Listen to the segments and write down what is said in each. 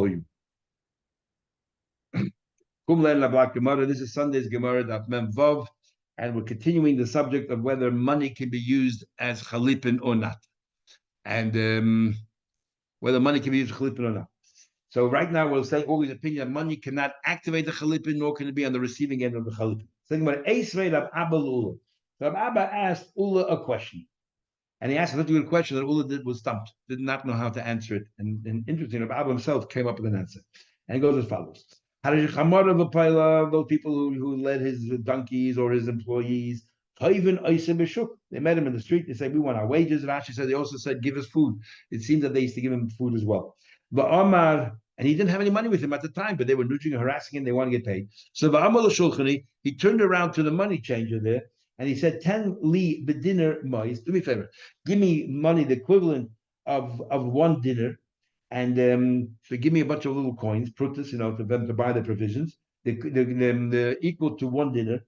you. This is Sunday's Gemara, Daf Mem Vav, and we're continuing the subject of whether money can be used as chalipin or not, and whether money can be used as chalipin or not. So right now we'll say always opinion that money cannot activate the chalipin, nor can it be on the receiving end of the chalipin. Saying about Ula. So Abba asked Ula a question, and he asked such a good question that Ula was stumped, did not know how to answer it, and interesting, Abba himself came up with an answer, and it goes as follows. Those people who led his donkeys or his employees, they met him in the street. They said, "We want our wages." Rashi said they also said, "Give us food." It seemed that they used to give him food as well. But Omar, and he didn't have any money with him at the time, but they were nudging and harassing him. They want to get paid. So he turned around to the money changer there and he said, "10 li bedinner mais. Do me a favor, give me money the equivalent of one dinner." And so give me a bunch of little coins, prutas, for them to buy the provisions, the equal to one dinner.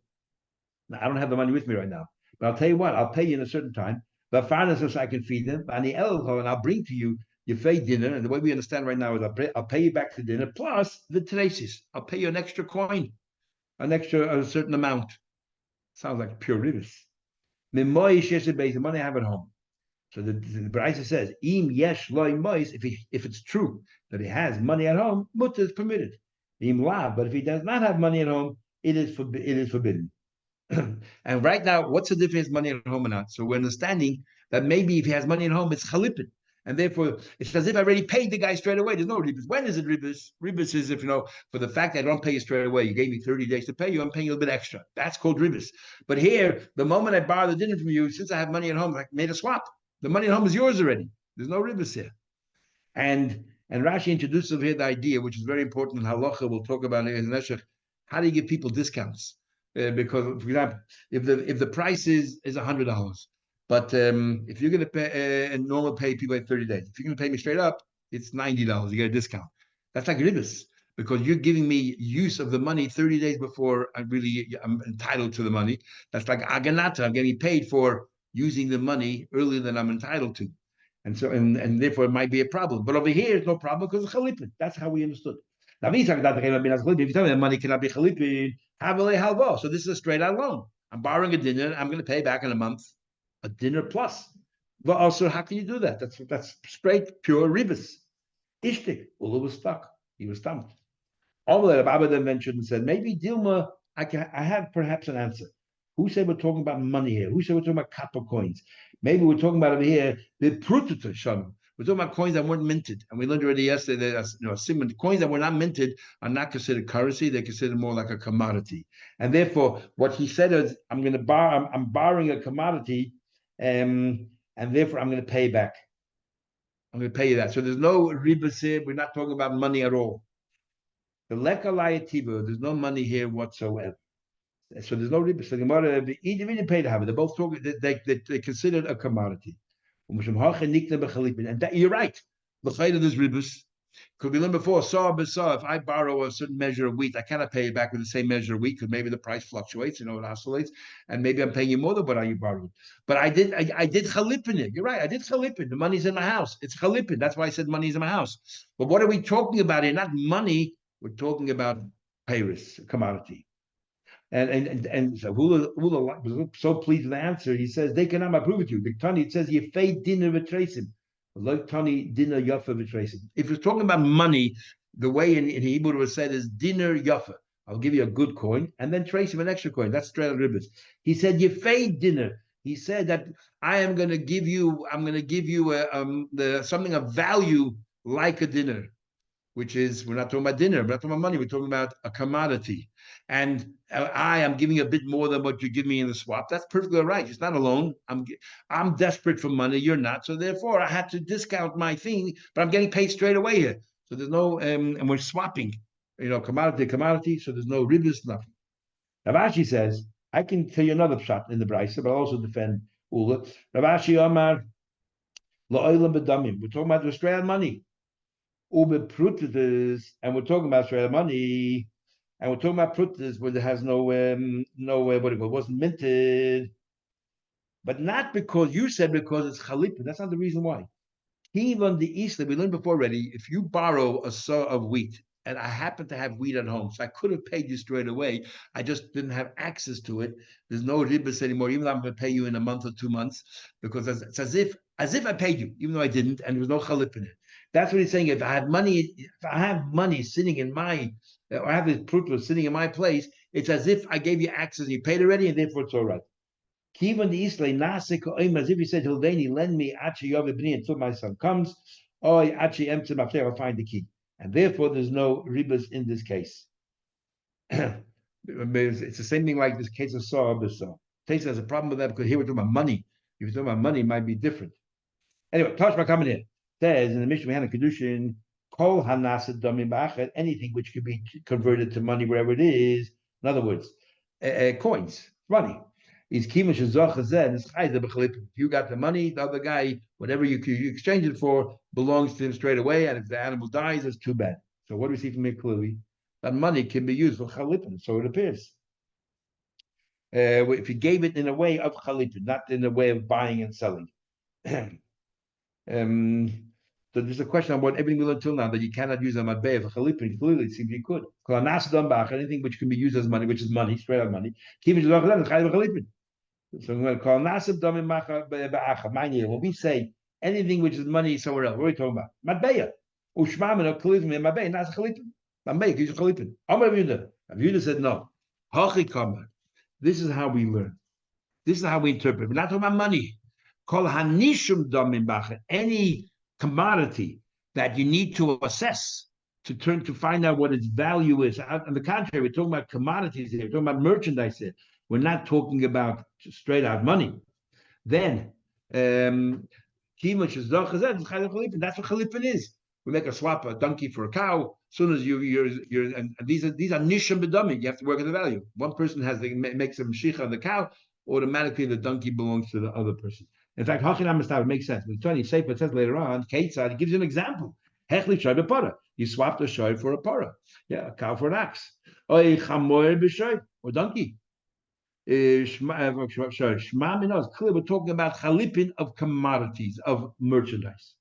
Now, I don't have the money with me right now, but I'll tell you what, I'll pay you in a certain time. But fairness, so I can feed them. And I'll bring to you your fake dinner. And the way we understand right now is I'll pay you back the dinner plus the teresis. I'll pay you an extra coin, a certain amount. Sounds like pure ribis. The money I have at home. So the Braisa says, "Im yesh loy mois." If it's true that he has money at home, mutter is permitted. Im lav, but if he does not have money at home, it is forbidden. And right now, what's the difference, money at home or not? So we're understanding that maybe if he has money at home, it's chalipin, and therefore it's as if I already paid the guy straight away. There's no ribis. When is it ribis? Ribis is if for the fact that I don't pay you straight away. You gave me 30 days to pay you. I'm paying you a little bit extra. That's called ribis. But here, the moment I borrow the dinner from you, since I have money at home, I made a swap. The money at home is yours already. There's no ribis here. And Rashi introduces over here the idea, which is very important in halacha. We'll talk about it in Neshech. How do you give people discounts? Because, for example, if the price is $100, but if you're going to pay and normal pay people at 30 days, if you're going to pay me straight up, it's $90. You get a discount. That's like ribis because you're giving me use of the money 30 days before I'm entitled to the money. That's like aganata. I'm getting paid for using the money earlier than I'm entitled to. And so, and therefore it might be a problem. But over here, it's no problem because it's chalipin. That's how we understood. Now, if you tell me that money cannot be chalipin, so this is a straight out loan. I'm borrowing a dinner. I'm going to pay back in a month a dinner plus. But also, how can you do that? That's straight, pure ribis. Ishtik, Ula was stuck. He was stumped. All that Abba then mentioned and said, maybe Dilma, I have perhaps an answer. Who said we're talking about money here? Who said we're talking about copper coins? Maybe we're talking about over here the prutita shalom. We're talking about coins that weren't minted, and we learned already yesterday that coins that were not minted are not considered currency; they're considered more like a commodity. And therefore, what he said is, I'm borrowing a commodity, and therefore I'm going to pay back. I'm going to pay you that. So there's no ribas here. We're not talking about money at all. The lekalayatiba, there's no money here whatsoever. So there's no ribas. So Gemara, even pay to have it. They're both talking. They considered a commodity. And that, you're right. There's ribas. Could we learn before? If I borrow a certain measure of wheat, I cannot pay it back with the same measure of wheat because maybe the price fluctuates. It oscillates, and maybe I'm paying you more than what you borrowed. But I did chalipin it. You're right. I did chalipin. The money's in my house. It's chalipin. That's why I said money's in my house. But what are we talking about here? Not money. We're talking about payris, commodity. And so Hula was so pleased with the answer. He says they cannot prove it to you. The Tani, it says you fade dinner v'tresim. Like Tani dinner yafa v'tresim. If you're talking about money, the way in Hebrew it was said is dinner yafa. I'll give you a good coin and then trace him an extra coin. That's straight out ribbons. He said you fade dinner. He said that I'm going to give you something of value like a dinner. Which is, we're not talking about dinner, we're not talking about money, we're talking about a commodity. And I am giving a bit more than what you give me in the swap. That's perfectly all right. It's not a loan. I'm desperate for money. You're not. So therefore, I had to discount my thing, but I'm getting paid straight away here. So there's no, and we're swapping, commodity. So there's no ribis, nothing. Ravashi says, I can tell you another shot in the Brisa, but I'll also defend Ula. Ravashi Amar, La'olam B'damim. We're talking about the straight money. And we're talking about straight money, and we're talking about prutas where there has it wasn't minted, but not because you said because it's chalipin. That's not the reason why. Even the Eastern, we learned before already, if you borrow a saw of wheat, and I happen to have wheat at home, so I could have paid you straight away. I just didn't have access to it. There's no ribbis anymore, even though I'm going to pay you in a month or 2 months, because it's as if I paid you, even though I didn't, and there was no chalip in it. That's what he's saying. If I have money sitting in my, or I have this prutla sitting in my place, it's as if I gave you access, you paid already, and therefore it's all right. Kivan the Islay Nasik as if he said, Hildeni, lend me Achi Yovibni until my son comes, or Achi Emtim after I'll find the key. And therefore there's no ribas in this case. It's the same thing like this case of Saw Abisah. Taste has a problem with that because here we're talking about money. If you're talking about money, it might be different. Anyway, Tashma coming in says in the Mishnah we had a Kedushin, Kol Hanasad Damim Ba'achet, anything which could be converted to money wherever it is. In other words, coins, money. Is Kimash Zachazed is If you got the money, the other guy, whatever you exchange it for, belongs to him straight away. And if the animal dies, it's too bad. So what do we see from here clearly? That money can be used for chalipin, so it appears. If you gave it in a way of chalipin, not in a way of buying and selling. So there's a question about everything we learned till now that you cannot use a matbeh for chalipin. Clearly, it seems you could. Anything which can be used as money, which is money, straight out money. So I'm going to call nasib damim macha ba'acha. When we say anything which is money somewhere else, what are we talking about? Matbeya. Ushmamina kolizim in matbeya. Nas chalipin. Matbeya gives you chalipin. Amar Avyuda. Avyuda said no. Hachi kamar. This is how we learn. This is how we interpret. We're not talking about money. Call hanishum damim bacha. Any commodity that you need to assess to find out what its value is. On the contrary, we're talking about commodities here. We're talking about merchandise here. We're not talking about straight out money. Then, that's what chalipin is. We make a swap, a donkey for a cow. As soon as you're and these are nisham bedamim. You have to work at the value. One person makes a mshicha on the cow. Automatically, the donkey belongs to the other person. In fact, Hachinam Mistav makes sense. When Tony Sefer says later on, Ketzad, he gives you an example. Hechli shoy b'para. You swapped a shoy for a para. Yeah, a cow for an ox. Oy chamoy b'shoy, or donkey. Shma is clear. We're talking about chalipin of commodities, of merchandise.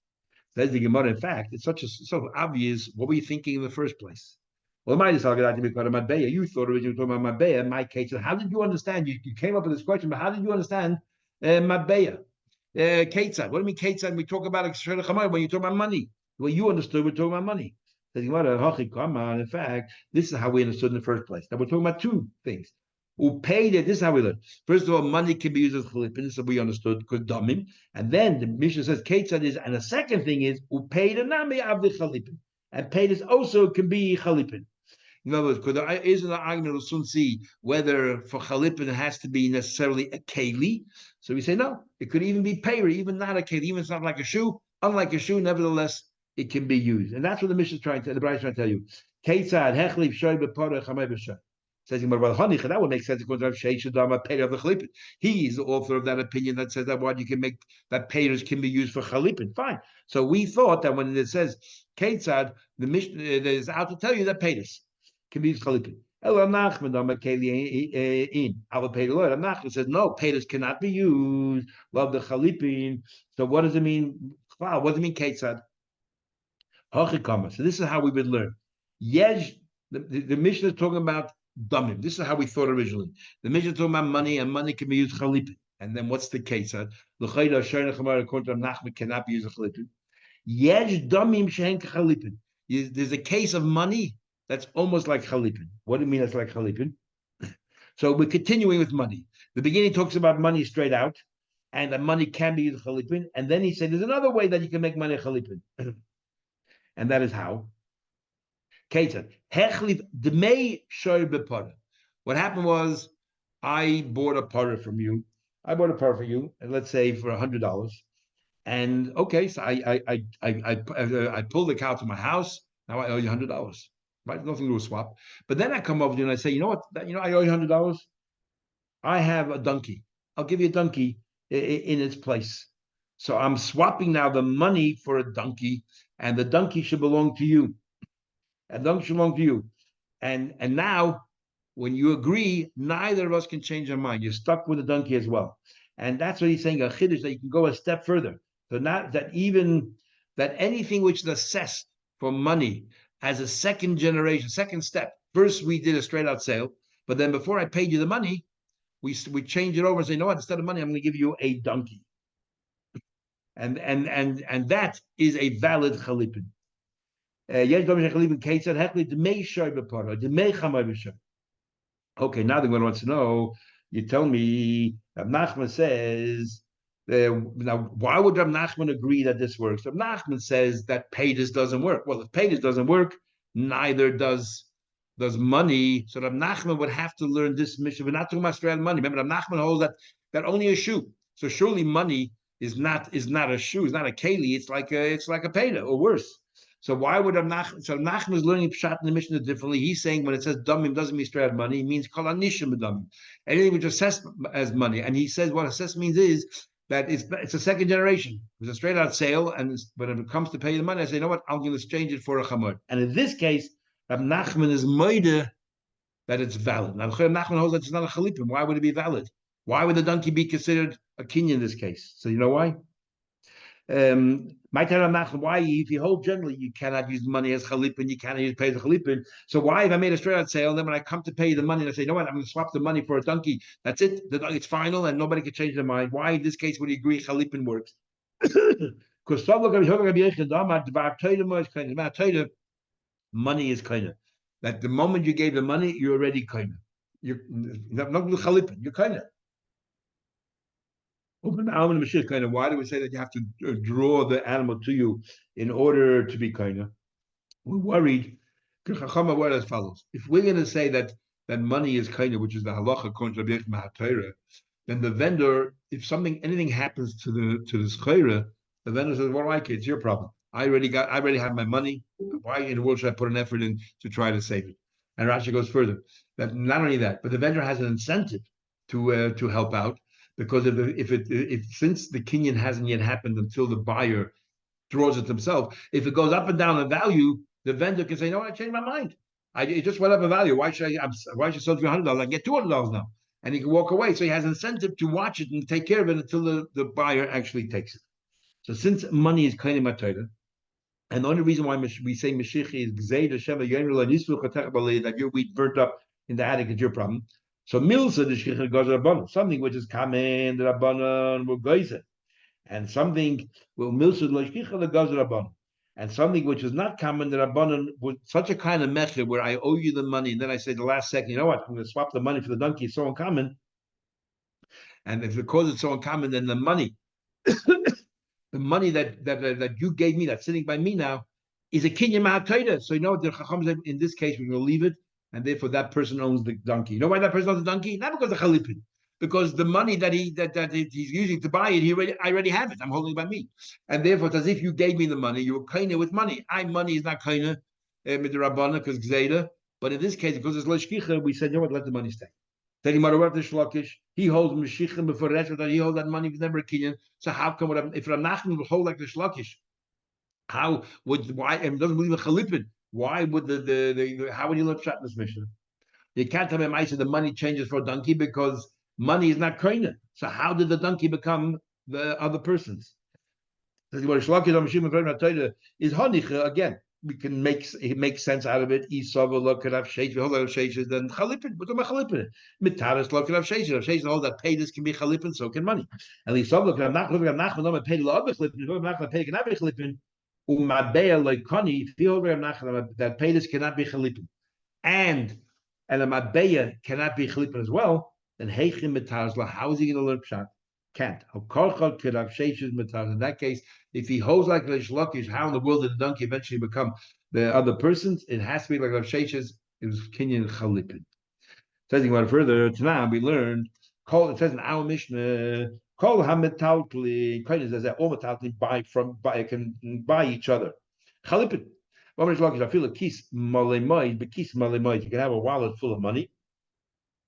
Says the Gemara. In fact, it's so obvious. What were you thinking in the first place? Well, you thought originally talking about Mabeya. My case, how did you understand? You came up with this question, but how did you understand Mabeya? Ketzad. What do you mean Ketzad? We talk about when you talk about money. Well, you understood we're talking about money. In fact, this is how we understood in the first place. Now we're talking about two things. Who paid it? This is how we learn. First of all, money can be used as chalipin, so we understood because damim. And then the Mishnah says Ketzad is, and the second thing is who paid a nami of the chalipin, and paid is also can be chalipin. In other words, because there isn't an argument we'll soon see whether for chalipin it has to be necessarily a keli. So we say no, it could even be payri, even not a keli, even it's not like a shoe. Unlike a shoe, nevertheless, it can be used, and that's what the Mishnah is trying to, the Bride is trying to tell you. Ketzad hechlif shoy b'parah chamay b'shay. Says that would make sense according to Rav Sheish pay of the chalipin. He is the author of that opinion that says that what you can make that payers can be used for chalipin. Fine. So we thought that when it says Ketzad, the Mishnah is out to tell you that payers can be used for chalipin. Nachman says no, payers cannot be used. Love the chalipin. So what does it mean? Wow, what does it mean Ketzad? So this is how we would learn. Yesh, the Mishnah is talking about damim. This is how we thought originally. The Mishnah is talking about money, and money can be used chalipin. And then what's the case? According to Nachman, cannot be used chalipin. Yesh damim shehen chalipin. There's a case of money that's almost like chalipin. What do you mean that's like chalipin? So we're continuing with money. The beginning talks about money straight out, and that money can be used chalipin. And then he said there's another way that you can make money chalipin. And that is how? Ketzad. Hechlif dmei shoy b'para. What happened was I bought a para from you. I bought a para for you, and let's say for $100. And okay, so I pulled the cow to my house. Now I owe you $100. Right? Nothing to do with swap. But then I come over to you and I say, you know what? I owe you $100. I have a donkey. I'll give you a donkey in its place. So I'm swapping now the money for a donkey, and the donkey should belong to you. And donkey should belong to you. And now, when you agree, neither of us can change our mind. You're stuck with the donkey as well. And that's what he's saying, a chiddush, that you can go a step further. So not that even that anything which is assessed for money as a second generation, second step. First, we did a straight out sale, but then before I paid you the money, we change it over and say, you know what? Instead of money, I'm going to give you a donkey, and that is a valid chalipin. Okay, now the one wants to know. You tell me, Nachman says, now why would Rab Nachman agree that this works? Rab Nachman says that Paydas doesn't work. Well, if Paydas doesn't work, neither does money. So Rab Nachman would have to learn this mission. We're not talking about straight money. Remember, Rab Nachman holds that only a shoe. So surely money is not a shoe, it's not a keli. It's like a Payda or worse. So why would Nachman? So Nachman is learning Pshat in the Mishnah differently. He's saying when it says damim doesn't mean straight money, it means kol anishim damim, anything which is assessed as money. And he says what assessed means is that it's a second generation. It's a straight out sale, and when it comes to pay the money, I say, you know what, I'm going to exchange it for a chamor. And in this case, Rab Nachman is moide that it's valid. Now Nachman holds that it's not a chalipim. Why would it be valid? Why would the donkey be considered a kinyan in this case? So you know why? My why if you hold generally you cannot use money as chalipin, you cannot use pay the chalipin. So why if I made a straight out sale, and then when I come to pay the money, and I say, you know what, I'm going to swap the money for a donkey. That's it. It's final, and nobody can change their mind. Why in this case would you agree chalipin works? Because money is kind of that the moment you gave the money, you're already kind of you're not chalipin. You're kind of. Why do we say that you have to draw the animal to you in order to be kind? We're worried. Chachama word as follows: if we're going to say that money is kind, which is the halacha according to Rabbi, then the vendor, if anything happens to the schayra, the vendor says, "Well, okay, it's your problem. I already have my money. Why in the world should I put an effort in to try to save it?" And Rashi goes further that not only that, but the vendor has an incentive to help out because if since the kinyan hasn't yet happened until the buyer draws it himself, if it goes up and down in value, the vendor can say, "No, I changed my mind. It just went up in value. Why should I sell for $100? I get $200 now." And he can walk away. So he has incentive to watch it and take care of it until the buyer actually takes it. So since money is kind of matayda, and the only reason why we say Mashiach is Gzeida Sheva Yoimel Nisfu Chatech that your wheat burnt up in the attic is your problem. So Milsa the Shechach goes Rabbanon, something which is kamen the Rabbanon will goize, and something will Milsa the Shechach the goes Rabbanon, and something which is not common the Rabbanon with such a kind of method where I owe you the money, and then I say the last second, you know what, I'm going to swap the money for the donkey. It's so uncommon, and if because it's so uncommon, then the money the money that you gave me that's sitting by me now is a kinyan ma'atayda. So you know what the chacham in this case we're going to leave it, and therefore that person owns the donkey. You know why that person owns the donkey? Not because of chalipin, because the money that he's using to buy it, I already have it. I'm holding it by me, and therefore it's as if you gave me the money. You were kaina with money. Money is not kaina with the rabbana because gzeida. But in this case, because it's loshkicha, we said, you know what, let the money stay. Taking Maravat Shlokish, he holds Meshichim before that he holds that money was never a kinyan. So how come if Rav Nachman would hold like the Shlokish, why and doesn't believe in Chalipin? Why would how would you learn Pshat in this mission? You can't tell me I said the money changes for a donkey because money is not koine. So how did the donkey become the other person's? Is Hanicha again? We can make sense out of it. Esau look at Avsheish, we hold out Avsheish, then Chalipin. We're talking about Chalipin. Mitaris look at Avsheish. Avsheish hold that pay this can be Chalipin, so can money. And Esau look at Nachman, not pay love Chalipin. Nachman pay cannot be Chalipin. Umabeya like Kani, if you hold Nachman that pay this cannot be Chalipin, and a Mabeya cannot be Chalipin as well. Then Heichim Mitaris, how is he going to learn Pshat? Can't. In that case, if he holds like Reish Lakish, how in the world did the donkey eventually become the other person's? It has to be like Rav Sheshes. It was Kinyan Chalipin. Says about further, tonight we learned. It says in our Mishnah, Kol Hametalkli, kind of says that all metalkli can buy each other. Chalipin. Reish Lakish, I feel a kiss malemai, but kiss malemai. You can have a wallet full of money.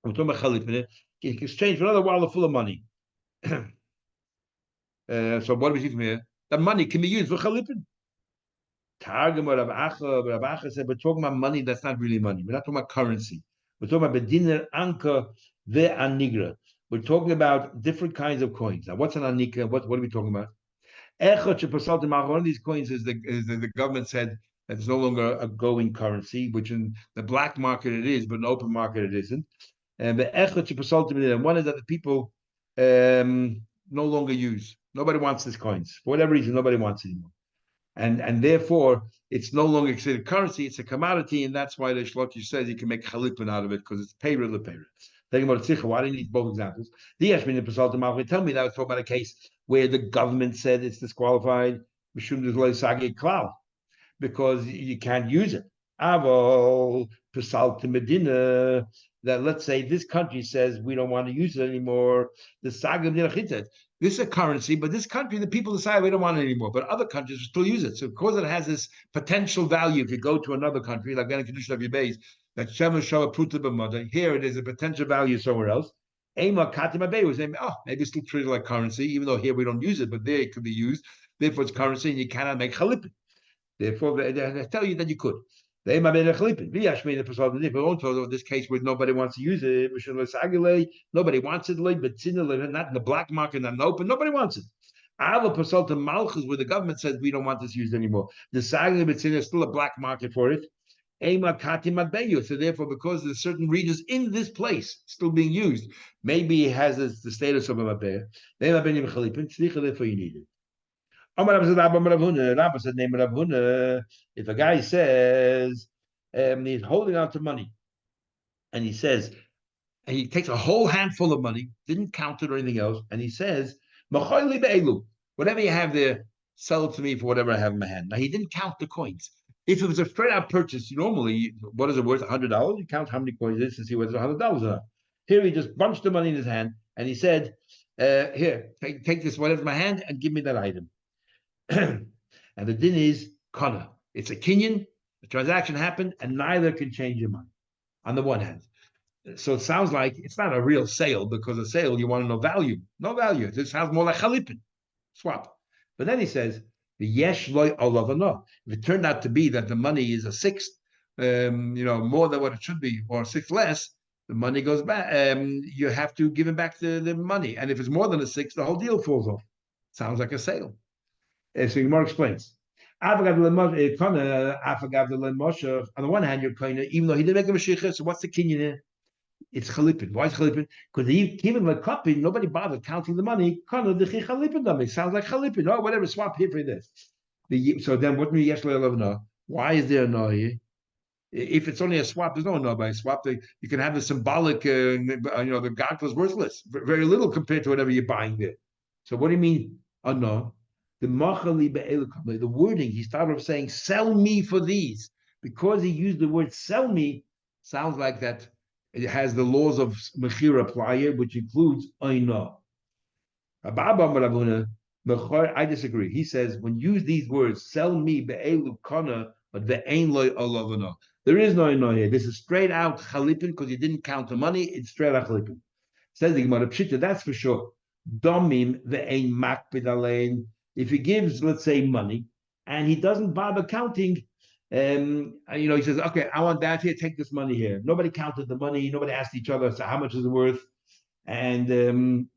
I'm talking about Chalipin. You can exchange for another wallet full of money. So what do we see from here? That money can be used for chalipin. Targum or Rav Acha said, we're talking about money that's not really money. We're not talking about currency. We're talking about bediner anka ve'anigra. We're talking about different kinds of coins. Now, what's an anika? What are we talking about? One of these coins is the government said that it's no longer a going currency, which in the black market it is, but in open market it isn't. And one is that the people no longer use. Nobody wants these coins for whatever reason. Nobody wants it anymore, and therefore it's no longer considered currency. It's a commodity, and that's why the Shloki says you can make chalipin out of it because it's payra lepayra. Thinking about tzich, why do you need both examples? The Yashmin and Pesal Malchut tell me that I was talking about a case where the government said it's disqualified. Because you can't use it. Aval Pesal to Medina, that let's say this country says we don't want to use it anymore. The Saga this is a currency, but this country, the people decide we don't want it anymore. But other countries still use it. So because it has this potential value, if you go to another country, like in a condition of your base, that Shema Shava Pruta B'Mada, here it is a potential value somewhere else. Ema Katima Bay was saying, oh, maybe it's still treated like currency, even though here we don't use it, but there it could be used. Therefore, it's currency, and you cannot make chalipin. Therefore, they tell you that you could. They might be a chalipin. In this case where nobody wants to use it, nobody wants it, but not in the black market, not in the open, nobody wants it. Ava pasal to malchus, where the government says we don't want this used anymore. The sagli betzina is still a black market for it. So therefore, because there's certain regions in this place still being used, maybe it has the status of a mabeya. Therefore, you need it. If a guy says he's holding on to money, and he says, and he takes a whole handful of money, didn't count it or anything else, and he says, whatever you have there, sell it to me for whatever I have in my hand. Now he didn't count the coins. If it was a straight out purchase, normally, what is it worth? $100. You count how many coins it is to see whether it's $100 or not. Here he just bunched the money in his hand, and he said, "Here, take this whatever's in my hand, and give me that item." And the din is kana. It's a kinyan. The transaction happened, and neither can change your mind. On the one hand, so it sounds like it's not a real sale, because a sale you want to know value. No value. This sounds more like chalipin, swap. But then he says the yesh loy olavano. If it turned out to be that the money is a sixth, more than what it should be, or a sixth less, the money goes back. You have to give him back the money, and if it's more than a sixth, the whole deal falls off. Sounds like a sale. So Gemara explains. On the one hand, you're kind of, even though he didn't make a mashiach, so what's the kinyan here? It's chalipin. Why is chalipin? Because even like copying, nobody bothered counting the money. It sounds like chalipin. Oh, whatever, swap here for this. So then, what do you know? Why is there a no here? If it's only a swap, there's no by swap. You can have the symbolic, the gagla is worthless, very little compared to whatever you're buying there. So what do you mean a no? The wording, he started off saying, sell me for these. Because he used the word sell me, sounds like that it has the laws of mechira apply here, which includes aina. I disagree. He says, when you use these words, sell me be'elu kana, but ve'ein loy olavana. There is no aina here. This is straight out chalipin, because you didn't count the money, it's straight out chalipin. Says the Gemara Pshita, that's for sure. Domim ve'ein makpid alein. If he gives, let's say, money, and he doesn't bother counting, he says, okay, I want that here, take this money here. Nobody counted the money, nobody asked each other, so how much is it worth? And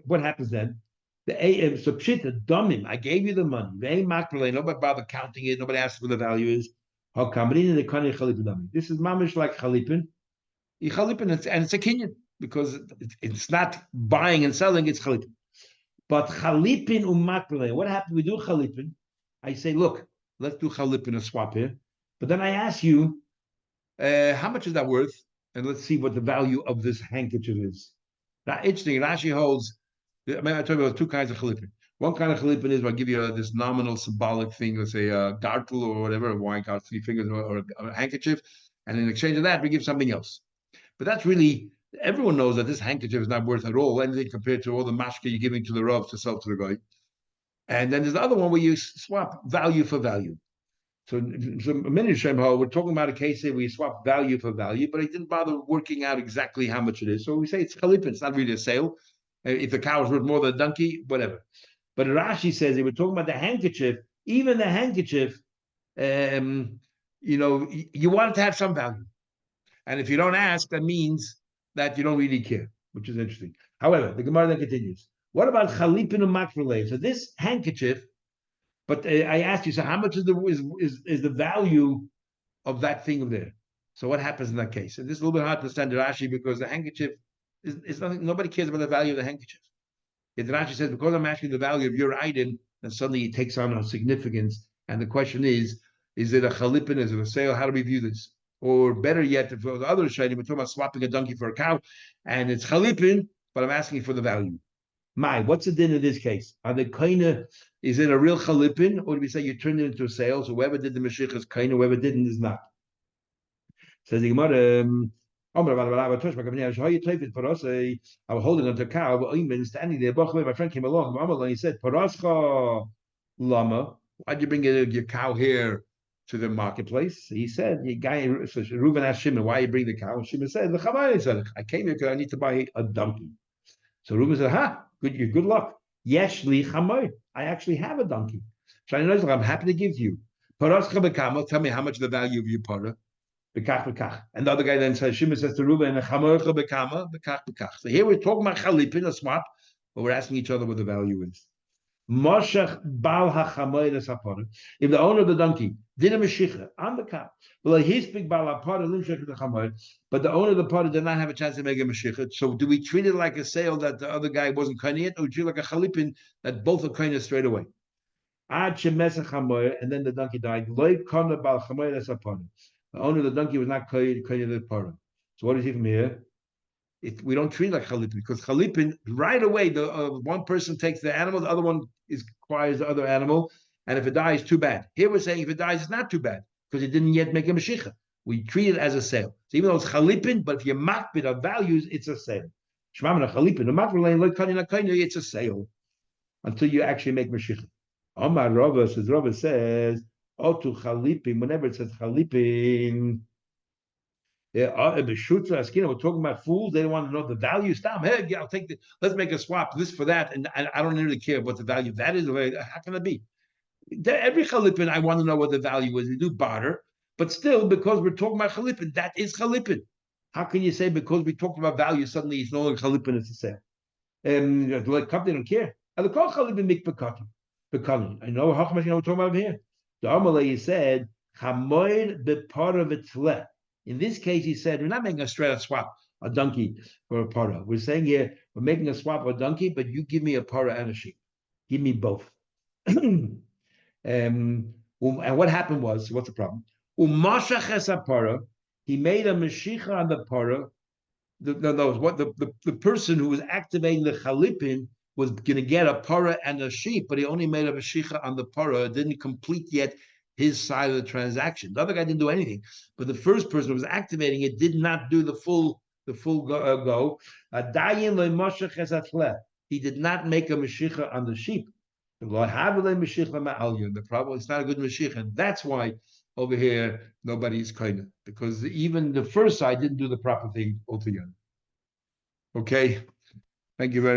what happens then? So pshita, domim, I gave you the money. Nobody bothered counting it, nobody asked what the value is. This is mamish like chalipin. And it's a kinyan, because it's not buying and selling, it's chalipin. But chalipin umakle, what happens? We do chalipin. I say, look, let's do chalipin, a swap here. But then I ask you, how much is that worth? And let's see what the value of this handkerchief is. Now, interesting. Rashi holds. I told you about two kinds of chalipin. One kind of chalipin is I give you this nominal symbolic thing, let's say a gartel or whatever, a wine gartel, 3 fingers, or a handkerchief, and in exchange of that, we give something else. But that's really. Everyone knows that this handkerchief is not worth at all anything compared to all the mashke you're giving to the Rav to sell to the guy. And then there's the other one where you swap value for value. So many Shemha, we're talking about a case here where you swap value for value, but he didn't bother working out exactly how much it is. So we say it's chalipin, it's not really a sale. If the cow is worth more than a donkey, whatever. But Rashi says they were talking about the handkerchief, even the handkerchief, you want it to have some value. And if you don't ask, that means that you don't really care, which is interesting. However, the Gemara then continues. What about chalipin and makrele? So this handkerchief, but I asked you, so how much is the value of that thing there? So what happens in that case? And this is a little bit hard to understand Rashi because the handkerchief is nothing. Nobody cares about the value of the handkerchief. If Rashi says because I'm asking the value of your item, then suddenly it takes on a significance. And the question is it a chalipin? Is it a sale? How do we view this? Or better yet, if the other shaytim, we're talking about swapping a donkey for a cow, and it's chalipin, but I'm asking for the value. What's the din in this case? Are they kind is it a real chalipin, or do we say you turned it into a sale? So whoever did the Mashiach is kind, whoever didn't is not. Says the Gemara, I was holding onto a cow, but standing there. My friend came along. And he said, Lama, why'd you bring your cow here to the marketplace? He said, Reuben asked Shimon, why you bring the cow? And Shimon said, I came here because I need to buy a donkey. So Reuben said, good luck. Yeshli chamoy. I actually have a donkey. I'm happy to give you. Tell me how much the value of your parah. And the other guy then says, Shimon says to Reuben, so here we're talking about chalipin, a swap, but we're asking each other what the value is. If the owner of the donkey did a meshicha on the cow, but the owner of the party did not have a chance to make a meshicha, so do we treat it like a sale that the other guy wasn't kind yet, or do we treat it like a chalipin that both are kind straight away? And then the donkey died. The owner of the donkey was not kind of the parah. So what do you see from here? We don't treat it like chalipin because chalipin right away the one person takes the animal, the other one acquires the other animal, and if it dies, too bad. Here we're saying if it dies, it's not too bad because it didn't yet make a meshicha. We treat it as a sale. So even though it's chalipin, but if you makbid of values, it's a sale. It's a sale until you actually make meshicha. Omar Rava says, Otu chalipin. Whenever it says chalipin. We're talking about fools. They don't want to know the value. Stop. Hey, yeah, I'll take the. Let's make a swap. This for that, and I don't really care what the value of that is. How can it be? Every chalipin, I want to know what the value is. We do barter, but still, because we're talking about chalipin, that is chalipin. How can you say because we talked about value, suddenly it's no longer chalipin? It's a sale. Like they don't care. And the call chalipin make bekati. I know how much we're talking about here. The Amalei said chamoid bepara v'tzleh. In this case, he said, we're not making a straight up swap, a donkey for a parah. We're saying here, we're making a swap of a donkey, but you give me a parah and a sheep. Give me both. And what happened was, what's the problem? He made a meshicha on the parah. The person who was activating the chalipin was going to get a parah and a sheep, but he only made a meshicha on the parah. It didn't complete yet his side of the transaction. The other guy didn't do anything, but the first person who was activating it did not do the full go. He did not make a meshicha on the sheep. The problem is not a good meshicha, and that's why over here nobody's kind of, because even the first side didn't do the proper thing altogether. Okay, thank you very much.